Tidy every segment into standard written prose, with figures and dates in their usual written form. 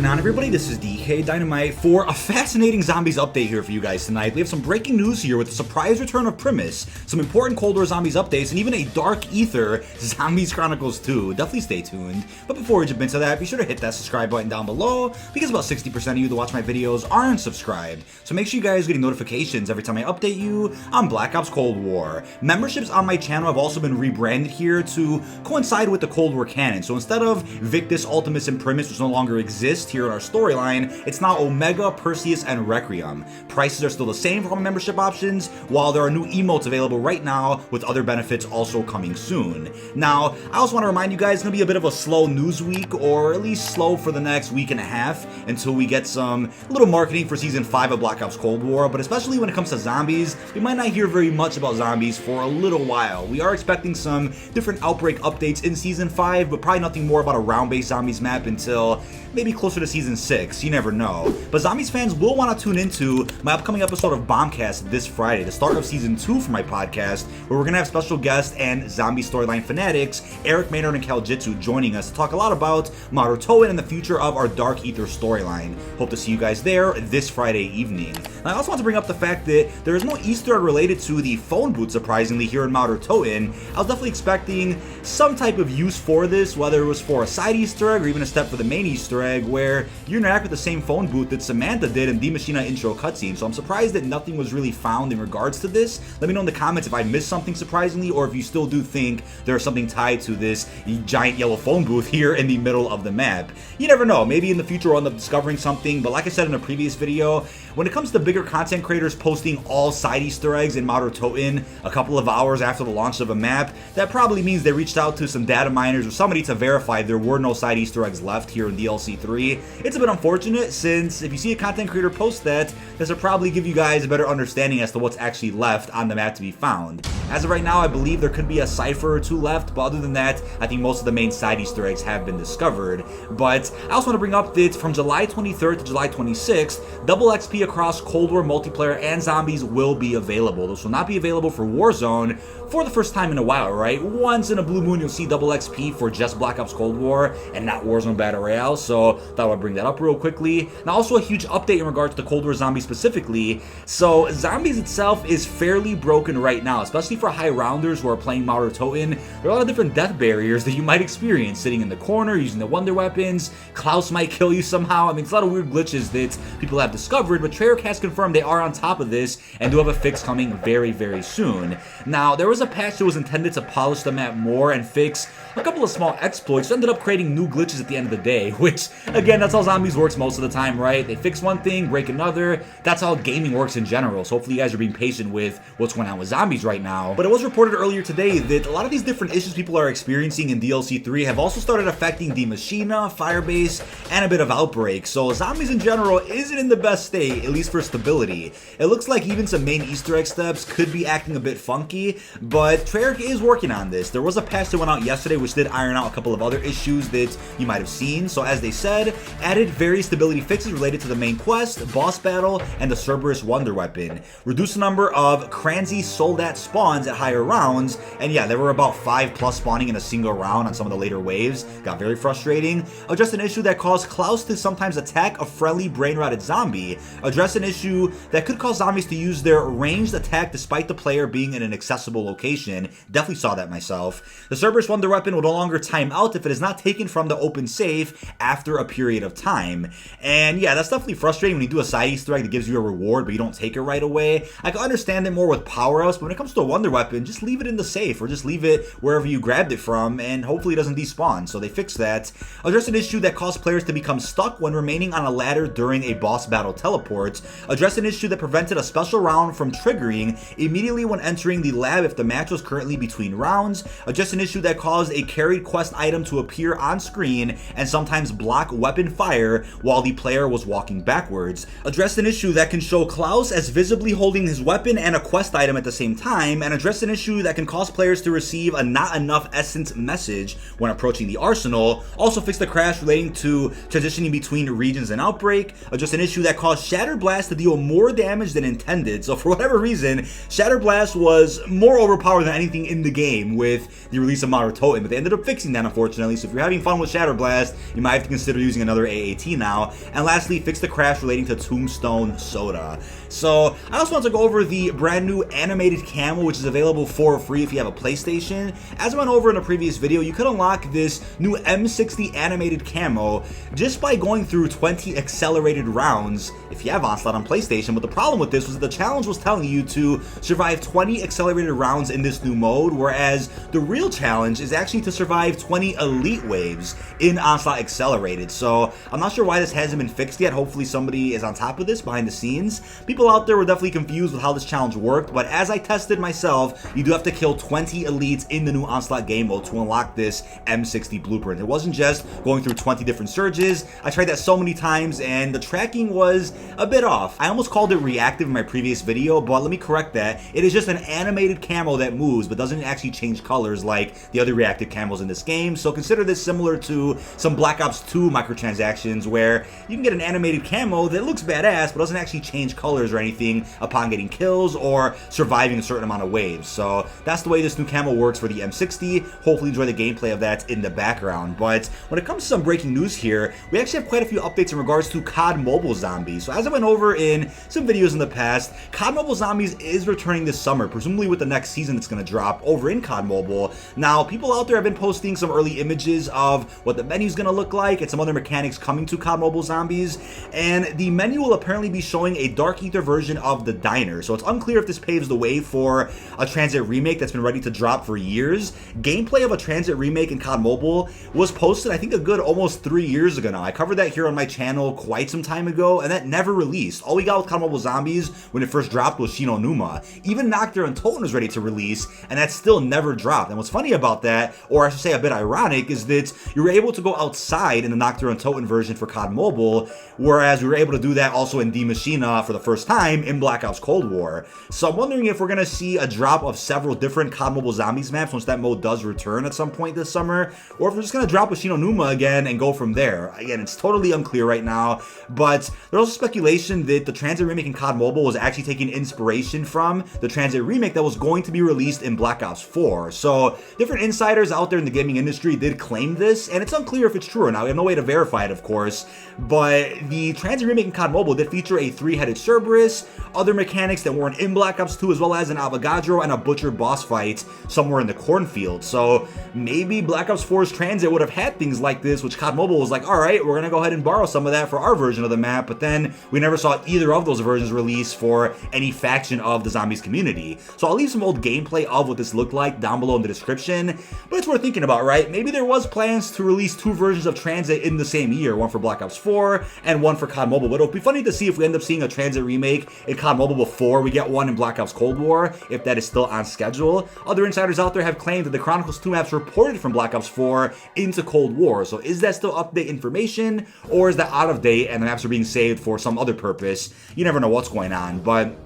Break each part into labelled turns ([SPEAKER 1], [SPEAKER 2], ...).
[SPEAKER 1] going on, everybody? This is dkdynamite for a fascinating zombies update here for you guys tonight. We have some breaking news here with the surprise return of Primis, some important Cold War zombies updates, and even a dark Aether Zombies Chronicles 2. Definitely stay tuned. But before we jump into that, be sure to hit that subscribe button down below, because about 60% of you that watch my videos aren't subscribed. So make sure you guys are getting notifications every time I update you on Black Ops Cold War. Memberships on my channel have also been rebranded here to coincide with the Cold War canon. So instead of Victus, Ultimus, and Primis, which no longer exist here in our storyline, it's now Omega, Perseus, and Requiem. Prices are still the same for all membership options, while there are new emotes available right now with other benefits also coming soon. Now, I also want to remind you guys it's going to be a bit of a slow news week, or at least slow for the next week and a half until we get some little marketing for Season 5 of Black Ops Cold War, but especially when it comes to zombies, we might not hear very much about zombies for a little while. We are expecting some different Outbreak updates in Season 5, but probably nothing more about a round-based zombies map until maybe closer to Season 6, you never know. But zombies fans will want to tune into my upcoming episode of Bombcast this Friday, the start of Season 2 for my podcast, where we're going to have special guests and zombie storyline fanatics, Eric Maynard and Kaljitsu, joining us to talk a lot about Modern Toten and the future of our Dark Aether storyline. Hope to see you guys there this Friday evening. And I also want to bring up the fact that there is no Easter egg related to the phone booth, surprisingly, here in Modern Toten. I was definitely expecting some type of use for this, whether it was for a side Easter egg or even a step for the main Easter egg, where you interact with the same phone booth that Samantha did in the Maschine intro cutscene. So I'm surprised that nothing was really found in regards to this. Let me know in the comments if I missed something surprisingly, or if you still do think there's something tied to this giant yellow phone booth here in the middle of the map. You never know, maybe in the future we'll end up discovering something, but like I said in a previous video, when it comes to bigger content creators posting all side Easter eggs in Modern Toten a couple of hours after the launch of a map, that probably means they reached out to some data miners or somebody to verify there were no side Easter eggs left here in DLC 3. It's a bit unfortunate, since if you see a content creator post that, this will probably give you guys a better understanding as to what's actually left on the map to be found. As of right now, I believe there could be a cipher or two left, but other than that, I think most of the main side Easter eggs have been discovered. But I also want to bring up that from July 23rd to July 26th, double XP across Cold War multiplayer and zombies will be available. Those will not be available for Warzone for the first time in a while, right? Once in a blue moon, you'll see double XP for just Black Ops Cold War and not Warzone Battle Royale, so thought I'd bring that up real quickly. Now, also a huge update in regards to Cold War Zombies specifically. So Zombies itself is fairly broken right now, especially for high rounders who are playing Modern Toten. There are a lot of different death barriers that you might experience, sitting in the corner, using the wonder weapons. Klaus might kill you somehow. I mean, it's a lot of weird glitches that people have discovered, but Treyarch has confirmed they are on top of this and do have a fix coming very, very soon. Now, there was a patch that was intended to polish the map more and fix a couple of small exploits that ended up creating new glitches at the end of the day, which, again, that's how zombies works most of the time, right? They fix one thing, break another. That's how gaming works in general, so hopefully you guys are being patient with what's going on with zombies right now. But it was reported earlier today that a lot of these different issues people are experiencing in DLC 3 have also started affecting the Maschine, Firebase, and a bit of Outbreak, so zombies in general isn't in the best state, at least for stability. It looks like even some main Easter egg steps could be acting a bit funky, but Treyarch is working on this. There was a patch that went out yesterday which did iron out a couple of other issues that you might have seen, so as they said, added various stability fixes related to the main quest, boss battle, and the Cerberus wonder weapon. Reduced the number of Kranzi Soldat spawns at higher rounds, and yeah, there were about 5+ spawning in a single round on some of the later waves. Got very frustrating. Addressed an issue that caused Klaus to sometimes attack a friendly brain-rotted zombie. Addressed an issue that could cause zombies to use their ranged attack despite the player being in an accessible location. Definitely saw that myself. The Cerberus wonder weapon will no longer time out if it is not taken from the open safe after a period of time. And yeah, that's definitely frustrating when you do a side Easter egg that gives you a reward but you don't take it right away. I can understand it more with power-ups, but when it comes to a wonder weapon, just leave it in the safe or just leave it wherever you grabbed it from and hopefully it doesn't despawn, so they fixed that. Addressed an issue that caused players to become stuck when remaining on a ladder during a boss battle teleport. Addressed an issue that prevented a special round from triggering immediately when entering the lab if the match was currently between rounds. Addressed an issue that caused a carried quest item to appear on screen and sometimes block weapon fire while the player was walking backwards. Addressed an issue that can show Klaus as visibly holding his weapon and a quest item at the same time, and and addressed an issue that can cause players to receive a not enough essence message when approaching the arsenal. Also fixed the crash relating to transitioning between regions and Outbreak. Addressed an issue that caused Shatter Blast to deal more damage than intended. So for whatever reason, Shatter Blast was more overpowered than anything in the game with the release of Toten, but they ended up fixing that, unfortunately. So if you're having fun with Shatter Blast, you might have to consider using another AAT now. And lastly, fixed the crash relating to Tombstone Soda. So I also want to go over the brand new animated camo, which is available for free if you have a PlayStation. As I went over in a previous video, you could unlock this new M60 animated camo just by going through 20 accelerated rounds if you have Onslaught on PlayStation. But the problem with this was that the challenge was telling you to survive 20 accelerated rounds in this new mode, whereas the real challenge is actually to survive 20 elite waves in Onslaught Accelerated. So I'm not sure why this hasn't been fixed yet. Hopefully somebody is on top of this behind the scenes. People out there were definitely confused with how this challenge worked, but as I tested myself, you do have to kill 20 elites in the new Onslaught game mode to unlock this M60 blueprint. It wasn't just going through 20 different surges. I tried that so many times and the tracking was a bit off. I almost called it reactive in my previous video, but let me correct that. It is just an animated camo that moves but doesn't actually change colors like the other reactive camos in this game. So consider this similar to some Black Ops 2 microtransactions where you can get an animated camo that looks badass but doesn't actually change colors or anything upon getting kills or surviving a certain amount of waves. So that's the way this new camo works for the M60. Hopefully enjoy the gameplay of that in the background. But when it comes to some breaking news here, we actually have quite a few updates in regards to COD Mobile Zombies. So as I went over in some videos in the past, COD Mobile Zombies is returning this summer, presumably with the next season that's going to drop over in COD Mobile. Now, people out there have been posting some early images of what the menu's going to look like and some other mechanics coming to COD Mobile Zombies, and the menu will apparently be showing a Dark Aether version of the diner. So it's unclear if this paves the way for a Tranzit Remake that's been ready to drop for years. Gameplay of a Tranzit Remake in COD Mobile was posted, I think, a good almost 3 years ago now. I covered that here on my channel quite some time ago, and that never released. All we got with COD Mobile Zombies when it first dropped was Shino Numa. Even Nocturne and Toten was ready to release, and that still never dropped. And what's funny about that, or I should say a bit ironic, is that you were able to go outside in the Nocturne and Toten version for COD Mobile, whereas we were able to do that also in Maschine for the first time in Black Ops Cold War. So I'm wondering if we're going to see a drop of several different COD Mobile Zombies maps once that mode does return at some point this summer, or if we're just going to drop Shino Numa again and go from there. Again, it's totally unclear right now, but there's also speculation that the Tranzit Remake in COD Mobile was actually taking inspiration from the Tranzit Remake that was going to be released in Black Ops 4. So different insiders out there in the gaming industry did claim this, and it's unclear if it's true or not. We have no way to verify it, of course, but the Tranzit Remake in COD Mobile did feature a three-headed Cerberus, other mechanics that weren't in Black Ops 2, as well as an Avogadro and a Butcher boss fight somewhere in the cornfield. So maybe Black Ops 4's Tranzit would have had things like this, which COD Mobile was like, alright, we're gonna go ahead and borrow some of that for our version of the map, but then we never saw either of those versions released for any faction of the Zombies community. So I'll leave some old gameplay of what this looked like down below in the description, but it's worth thinking about, right? Maybe there was plans to release two versions of Tranzit in the same year, one for Black Ops 4 and one for COD Mobile, but it'll be funny to see if we end up seeing a Tranzit Remake in COD Mobile before we get one in Black Ops Cold War, if that is still on schedule. Other insiders out there have claimed that the Chronicles 2 maps were ported from Black Ops 4 into Cold War. So is that still up-to-date information, or is that out of date and the maps are being saved for some other purpose? You never know what's going on, but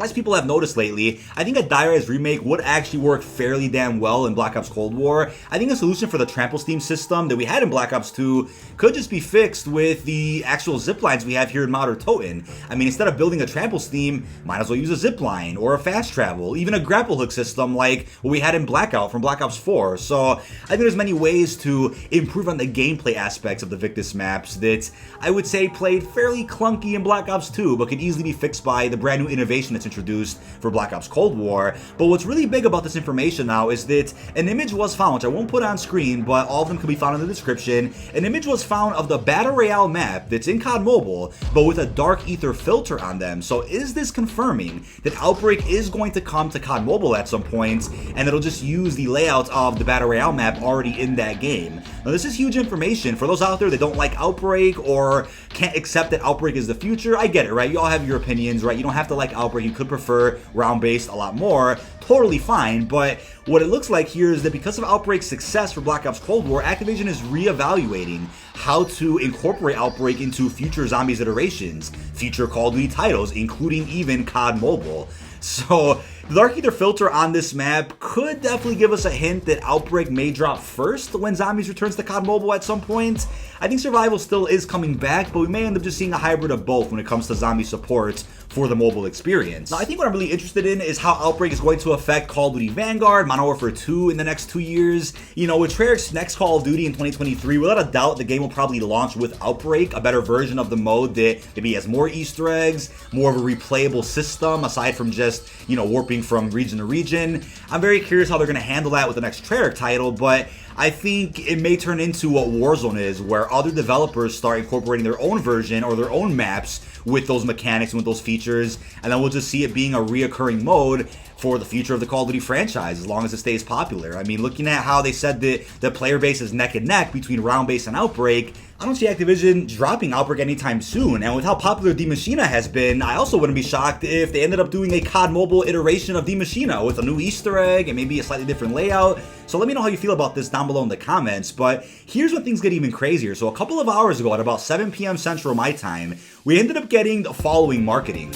[SPEAKER 1] as people have noticed lately, I think a die-rise remake would actually work fairly damn well in Black Ops Cold War. I think a solution for the trample steam system that we had in Black Ops 2 could just be fixed with the actual ziplines we have here in Modern Toten. I mean, instead of building a trample steam, might as well use a zipline or a fast travel, even a grapple hook system like what we had in Blackout from Black Ops 4. So I think there's many ways to improve on the gameplay aspects of the Victus maps that I would say played fairly clunky in Black Ops 2, but could easily be fixed by the brand new innovation that's introduced for Black Ops Cold War. But what's really big about this information now is that an image was found, which I won't put on screen, but all of them can be found in the description. An image was found of the Battle Royale map that's in COD Mobile, but with a Dark Aether filter on them. So is this confirming that Outbreak is going to come to COD Mobile at some point, and it'll just use the layout of the Battle Royale map already in that game? Now this is huge information. For those out there that don't like Outbreak or can't accept that Outbreak is the future, I get it, right? You all have your opinions, right? You don't have to like Outbreak. You could prefer round-based a lot more. Totally fine, but what it looks like here is that because of Outbreak's success for Black Ops Cold War, Activision is reevaluating how to incorporate Outbreak into future Zombies iterations, future Call of Duty titles, including even COD Mobile. So the Dark Aether filter on this map could definitely give us a hint that Outbreak may drop first when Zombies returns to COD Mobile at some point. I think Survival still is coming back, but we may end up just seeing a hybrid of both when it comes to zombie support for the mobile experience. Now, I think what I'm really interested in is how Outbreak is going to affect Call of Duty Vanguard, Modern Warfare 2 in the next 2 years. You know, with Treyarch's next Call of Duty in 2023, without a doubt, the game will probably launch with Outbreak, a better version of the mode that maybe has more Easter eggs, more of a replayable system, aside from just, you know, warping from region to region. I'm very curious how they're going to handle that with the next Treyarch title, but I think it may turn into what Warzone is, where other developers start incorporating their own version or their own maps with those mechanics and with those features, and then we'll just see it being a reoccurring mode for the future of the Call of Duty franchise as long as it stays popular. I mean, looking at how they said that the player base is neck and neck between Round Base and Outbreak, I don't see Activision dropping Outbreak anytime soon, and with how popular Die Maschine has been, I also wouldn't be shocked if they ended up doing a COD Mobile iteration of Die Maschine with a new Easter egg and maybe a slightly different layout. So let me know how you feel about this down below in the comments, but here's when things get even crazier. So a couple of hours ago at about 7 p.m. Central my time, we ended up getting the following marketing.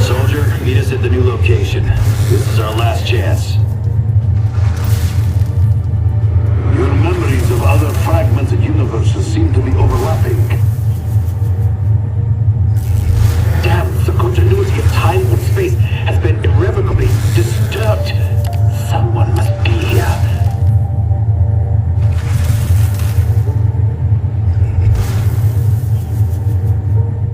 [SPEAKER 2] Soldier, meet us at the new location. This is our last chance.
[SPEAKER 3] Your memories of other fragmented universes seem to be overlapping.
[SPEAKER 2] Damn, the continuity of time and space has been irrevocably disturbed. Someone must be here.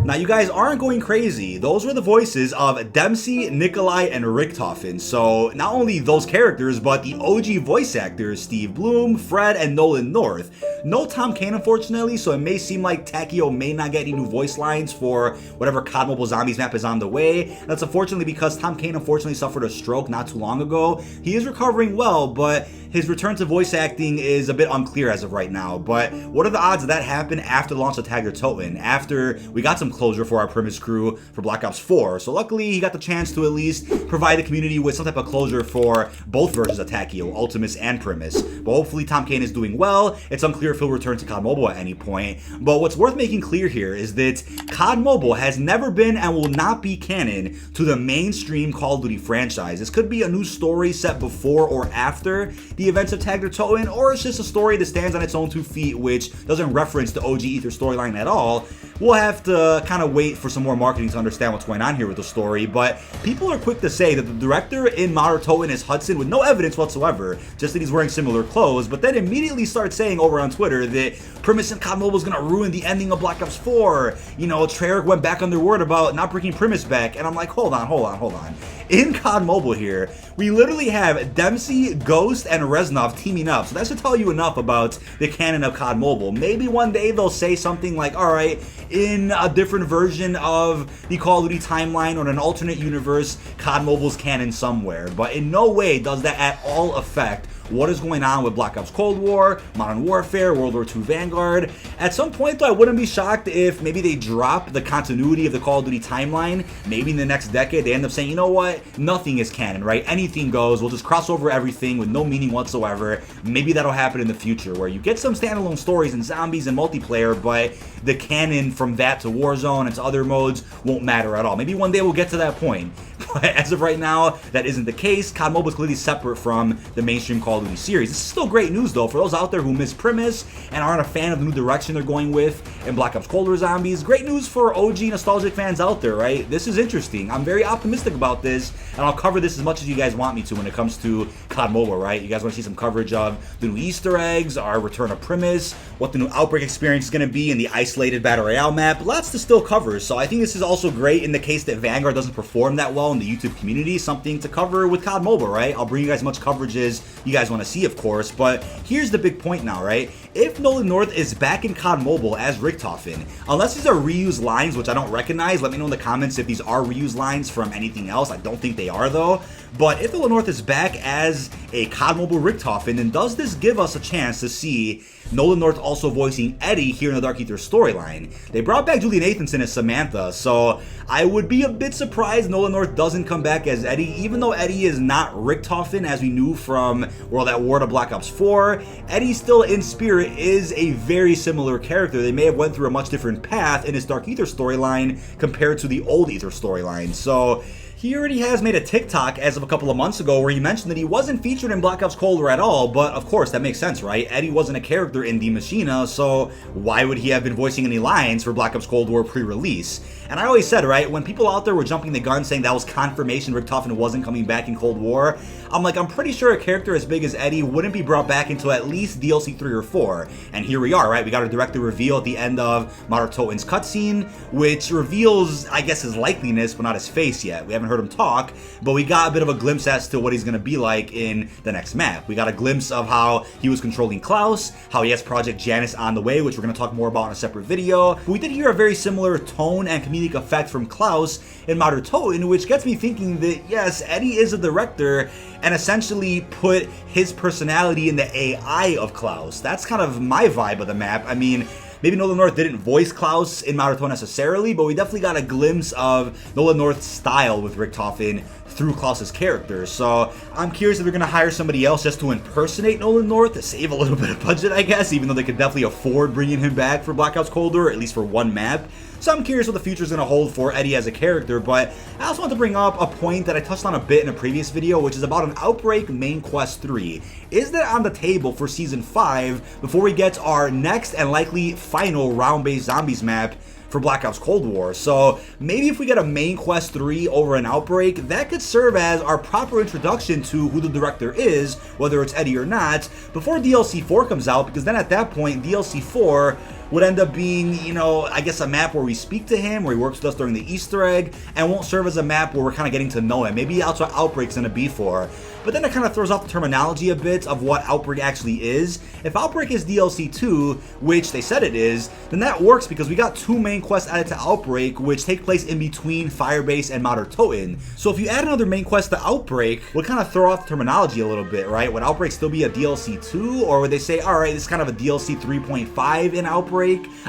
[SPEAKER 1] Now, you guys aren't going crazy. Those were the voices of Dempsey, Nikolai, and Richtofen. So, not only those characters, but the OG voice actors, Steve Bloom, Fred, and Nolan North. No Tom Kane, unfortunately, so it may seem like Takio may not get any new voice lines for whatever COD Mobile Zombies map is on the way. That's unfortunately because Tom Kane unfortunately suffered a stroke not too long ago. He is recovering well, but his return to voice acting is a bit unclear as of right now. But what are the odds of that happen after the launch of Toten, after we got some closure for our Primis crew for Black Ops 4? So luckily, he got the chance to at least provide the community with some type of closure for both versions of Takio, Ultimus and Primis. But hopefully Tom Kane is doing well. It's unclear if he'll return to COD Mobile at any point. But what's worth making clear here is that COD Mobile has never been and will not be canon to the mainstream Call of Duty franchise. This could be a new story set before or after the events of Toten, or it's just a story that stands on its own 2 feet, which doesn't reference the OG Aether storyline at all. We'll have to kind of wait for some more marketing to understand what's going on here with the story, but people are quick to say that the director in Modern Toten is Hudson with no evidence whatsoever, just that he's wearing similar clothes, but then immediately starts saying over on Twitter that Primis and COD Mobile is going to ruin the ending of Black Ops 4. You know, Treyarch went back on their word about not bringing Primis back, and I'm like, hold on. In COD Mobile here, we literally have Dempsey, Ghost, and Reznov teaming up, so that should tell you enough about the canon of COD Mobile. Maybe one day they'll say something like, alright, in a different version of the Call of Duty timeline or in an alternate universe, COD Mobile's canon somewhere, but in no way does that at all affect what is going on with Black Ops Cold War, Modern Warfare, World War II Vanguard. At some point, though, I wouldn't be shocked if maybe they drop the continuity of the Call of Duty timeline. Maybe in the next decade, they end up saying, you know what, nothing is canon, right? Anything goes. We'll just cross over everything with no meaning whatsoever. Maybe that'll happen in the future, where you get some standalone stories and zombies and multiplayer, but the canon from that to Warzone and to other modes won't matter at all. Maybe one day we'll get to that point. But as of right now, that isn't the case. COD Mobile is clearly separate from the mainstream Call of Duty series. This is still great news, though, for those out there who miss Primis and aren't a fan of the new direction they're going with in Black Ops Cold War Zombies. Great news for OG nostalgic fans out there, right? This is interesting. I'm very optimistic about this, and I'll cover this as much as you guys want me to when it comes to COD Mobile, right? You guys want to see some coverage of the new Easter eggs, our return of Primis, what the new Outbreak experience is going to be in the isolated Battle Royale map. Lots to still cover, so I think this is also great in the case that Vanguard doesn't perform that well in the YouTube community. Something to cover with COD Mobile, right? I'll bring you guys as much coverage as you guys want to see, of course, but here's the big point now, right? If NolanNorth is back in COD Mobile as Richtofen, unless these are reused lines, which I don't recognize, let me know in the comments if these are reused lines from anything else. I don't think they are, though. But if NolanNorth is back as a COD Mobile Richtofen, then does this give us a chance to see NolanNorth also voicing Eddie here in the Dark Aether storyline? They brought back Julie Nathanson as Samantha, so I would be a bit surprised NolanNorth doesn't come back as Eddie, even though Eddie is not Richtofen as we knew from World at War to Black Ops 4. Eddie's still in spirit is a very similar character. They may have went through a much different path in his Dark Aether storyline compared to the old Aether storyline. So he already has made a TikTok as of a couple of months ago where he mentioned that he wasn't featured in Black Ops Cold War at all, but of course that makes sense, right? Eddie wasn't a character in the Maschine, so why would he have been voicing any lines for Black Ops Cold War pre-release? And I always said, right, when people out there were jumping the gun saying that was confirmation Rick Toten wasn't coming back in Cold War, I'm like, I'm pretty sure a character as big as Eddie wouldn't be brought back until at least DLC 3 or 4. And here we are, right? We got a director reveal at the end of Mater Toten's cutscene, which reveals, I guess, his likeliness, but not his face yet. We haven't heard him talk, but we got a bit of a glimpse as to what he's going to be like in the next map. We got a glimpse of how he was controlling Klaus, how he has Project Janus on the way, which we're going to talk more about in a separate video. But we did hear a very similar tone and comedic effect from Klaus in Mater Toten, which gets me thinking that, yes, Eddie is a director and essentially put his personality in the AI of Klaus. That's kind of my vibe of the map. I mean, maybe NolanNorth didn't voice Klaus in Mater Toten necessarily, but we definitely got a glimpse of NolanNorth's style with Rick Toten through Klaus's character. So I'm curious if they're going to hire somebody else just to impersonate NolanNorth to save a little bit of budget, I guess, even though they could definitely afford bringing him back for Black Ops Cold War, at least for one map. So I'm curious what the future is going to hold for Eddie as a character, but I also want to bring up a point that I touched on a bit in a previous video, which is about an Outbreak Main Quest 3. Is that on the table for Season 5 before we get our next and likely final round-based zombies map for Black Ops Cold War? So maybe if we get a Main Quest 3 over an Outbreak, that could serve as our proper introduction to who the director is, whether it's Eddie or not, before DLC 4 comes out, because then at that point, DLC 4 would end up being, you know, I guess a map where we speak to him, where he works with us during the Easter egg, and won't serve as a map where we're kind of getting to know him. Maybe that's what Outbreak's going to be for. But then it kind of throws off the terminology a bit of what Outbreak actually is. If Outbreak is DLC 2, which they said it is, then that works because we got 2 main quests added to Outbreak, which take place in between Firebase and Mater Toten. So if you add another main quest to Outbreak, would kind of throw off the terminology a little bit, right? Would Outbreak still be a DLC 2, or would they say, alright, this is kind of a DLC 3.5 in Outbreak?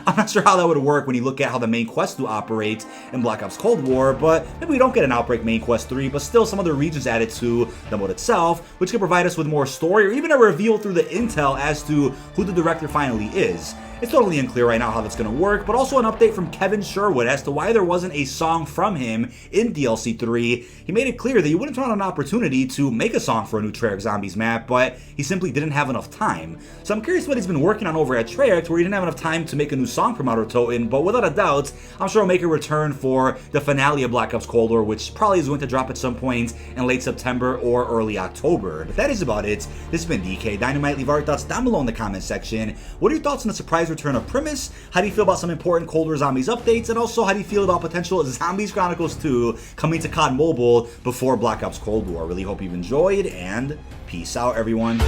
[SPEAKER 1] I'm not sure how that would work when you look at how the main quests do operate in Black Ops Cold War, but maybe we don't get an Outbreak main quest 3, but still some other regions added to the mode itself, which could provide us with more story or even a reveal through the intel as to who the director finally is. It's totally unclear right now how that's going to work, but also an update from Kevin Sherwood as to why there wasn't a song from him in DLC 3. He made it clear that he wouldn't turn on an opportunity to make a song for a new Treyarch Zombies map, but he simply didn't have enough time. So I'm curious what he's been working on over at Treyarch, where he didn't have enough time to make a new song for Mater Toten, but without a doubt, I'm sure he'll make a return for the finale of Black Ops Cold War, which probably is going to drop at some point in late September or early October. But that is about it. This has been dkdynamite. Leave our thoughts down below in the comment section. What are your thoughts on the surprise return of Primis? How do you feel about some important Cold War Zombies updates? And also, how do you feel about potential Zombies Chronicles 2 coming to COD Mobile before Black Ops Cold War? Really hope you've enjoyed, and peace out, everyone.